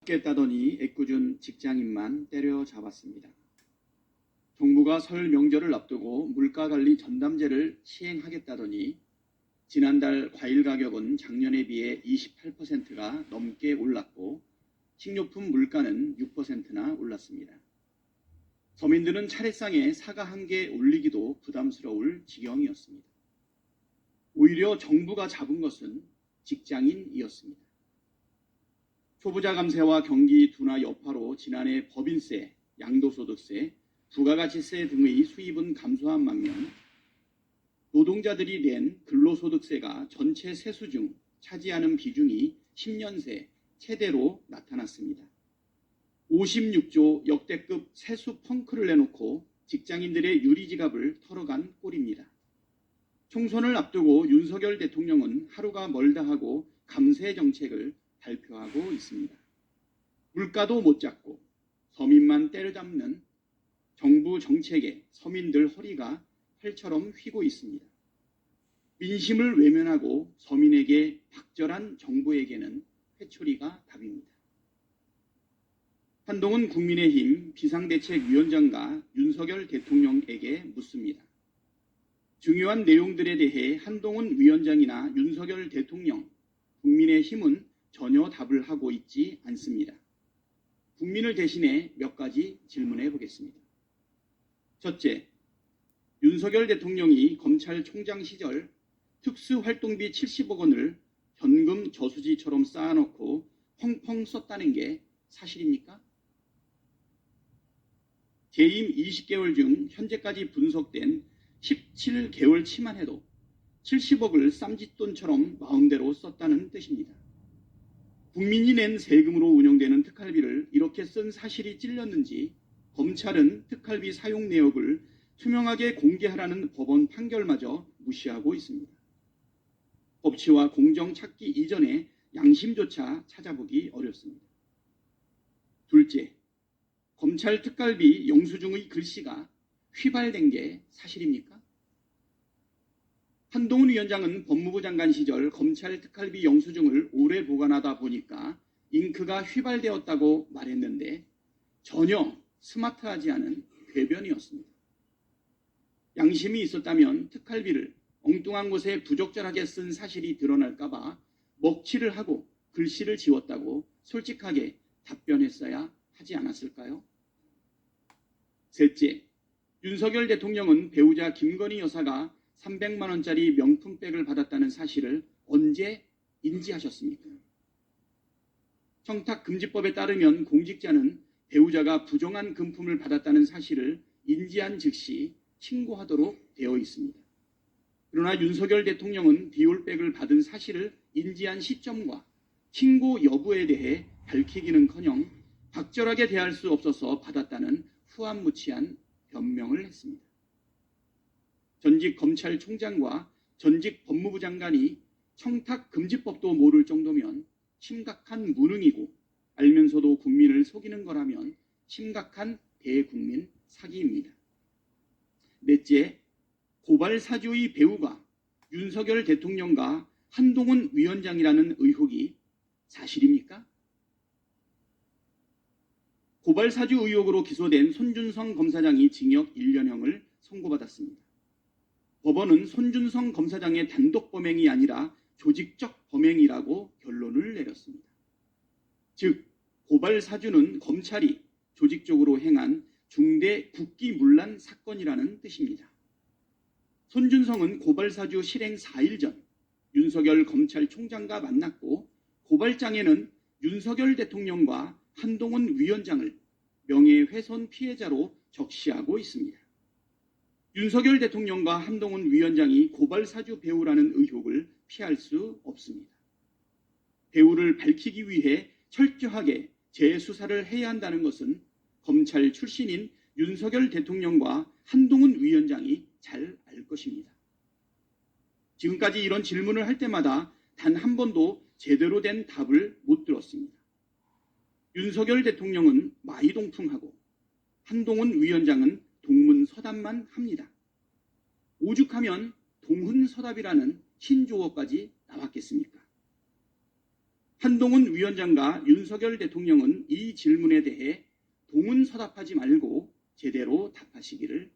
잡겠다더니 애꿎은 직장인만 때려잡았습니다. 정부가 설 명절을 앞두고 물가관리 전담제를 시행하겠다더니 지난달 과일 가격은 작년에 비해 28%가 넘게 올랐고 식료품 물가는 6%나 올랐습니다. 서민들은 차례상에 사과 한 개 올리기도 부담스러울 지경이었습니다. 오히려 정부가 잡은 것은 직장인이었습니다. 초부자 감세와 경기 둔화 여파로 지난해 법인세, 양도소득세, 부가가치세 등의 수입은 감소한 반면 노동자들이 낸 근로소득세가 전체 세수 중 차지하는 비중이 10년 새 최대로 나타났습니다. 56조 역대급 세수 펑크를 내놓고 직장인들의 유리지갑을 털어간 꼴입니다. 총선을 앞두고 윤석열 대통령은 하루가 멀다 하고 감세 정책을 발표하고 있습니다. 물가도 못 잡고 서민만 때려잡는 정부 정책에 서민들 허리가 활처럼 휘고 있습니다. 민심을 외면하고 서민에게 박절한 정부에게는 회초리가 답입니다. 한동훈 국민의힘 비상대책위원장과 윤석열 대통령에게 묻습니다. 중요한 내용들에 대해 한동훈 위원장이나 윤석열 대통령, 국민의힘은 전혀 답을 하고 있지 않습니다. 국민을 대신해 몇 가지 질문해 보겠습니다. 첫째, 윤석열 대통령이 검찰총장 시절 특수활동비 70억 원을 현금 저수지처럼 쌓아놓고 펑펑 썼다는 게 사실입니까? 재임 20개월 중 현재까지 분석된 17개월치만 해도 70억을 쌈짓돈처럼 마음대로 썼다는 뜻입니다. 국민이 낸 세금으로 운영되는 특활비를 이렇게 쓴 사실이 찔렸는지 검찰은 특활비 사용 내역을 투명하게 공개하라는 법원 판결마저 무시하고 있습니다. 법치와 공정 찾기 이전에 양심조차 찾아보기 어렵습니다. 둘째, 검찰 특활비 영수증의 글씨가 휘발된 게 사실입니까? 한동훈 위원장은 법무부 장관 시절 검찰 특활비 영수증을 오래 보관하다 보니까 잉크가 휘발되었다고 말했는데 전혀 스마트하지 않은 궤변이었습니다. 양심이 있었다면 특활비를 엉뚱한 곳에 부적절하게 쓴 사실이 드러날까봐 먹칠을 하고 글씨를 지웠다고 솔직하게 답변했어야 하지 않았을까요? 셋째, 윤석열 대통령은 배우자 김건희 여사가 300만 원짜리 명품백을 받았다는 사실을 언제 인지하셨습니까? 청탁금지법에 따르면 공직자는 배우자가 부정한 금품을 받았다는 사실을 인지한 즉시 신고하도록 되어 있습니다. 그러나 윤석열 대통령은 비올백을 받은 사실을 인지한 시점과 신고 여부에 대해 밝히기는커녕 적절하게 대할 수 없어서 받았다는 후안무치한 변명을 했습니다. 전직 검찰총장과 전직 법무부 장관이 청탁금지법도 모를 정도면 심각한 무능이고 알면서도 국민을 속이는 거라면 심각한 대국민 사기입니다. 넷째, 고발사주의 배우가 윤석열 대통령과 한동훈 위원장이라는 의혹이 사실입니까? 고발사주 의혹으로 기소된 손준성 검사장이 징역 1년형을 선고받았습니다. 법원은 손준성 검사장의 단독 범행이 아니라 조직적 범행이라고 결론을 내렸습니다. 즉, 고발사주는 검찰이 조직적으로 행한 중대 국기문란 사건이라는 뜻입니다. 손준성은 고발사주 실행 4일 전 윤석열 검찰총장과 만났고 고발장에는 윤석열 대통령과 한동훈 위원장을 명예훼손 피해자로 적시하고 있습니다. 윤석열 대통령과 한동훈 위원장이 고발사주 배우라는 의혹을 피할 수 없습니다. 배우를 밝히기 위해 철저하게 재수사를 해야 한다는 것은 검찰 출신인 윤석열 대통령과 한동훈 위원장이 잘 알 것입니다. 지금까지 이런 질문을 할 때마다 단 한 번도 제대로 된 답을 못 들었습니다. 윤석열 대통령은 마이동풍하고 한동훈 위원장은 동문서답만 합니다. 오죽하면 동훈서답이라는 신조어까지 나왔겠습니까? 한동훈 위원장과 윤석열 대통령은 이 질문에 대해 동문서답하지 말고 제대로 답하시기를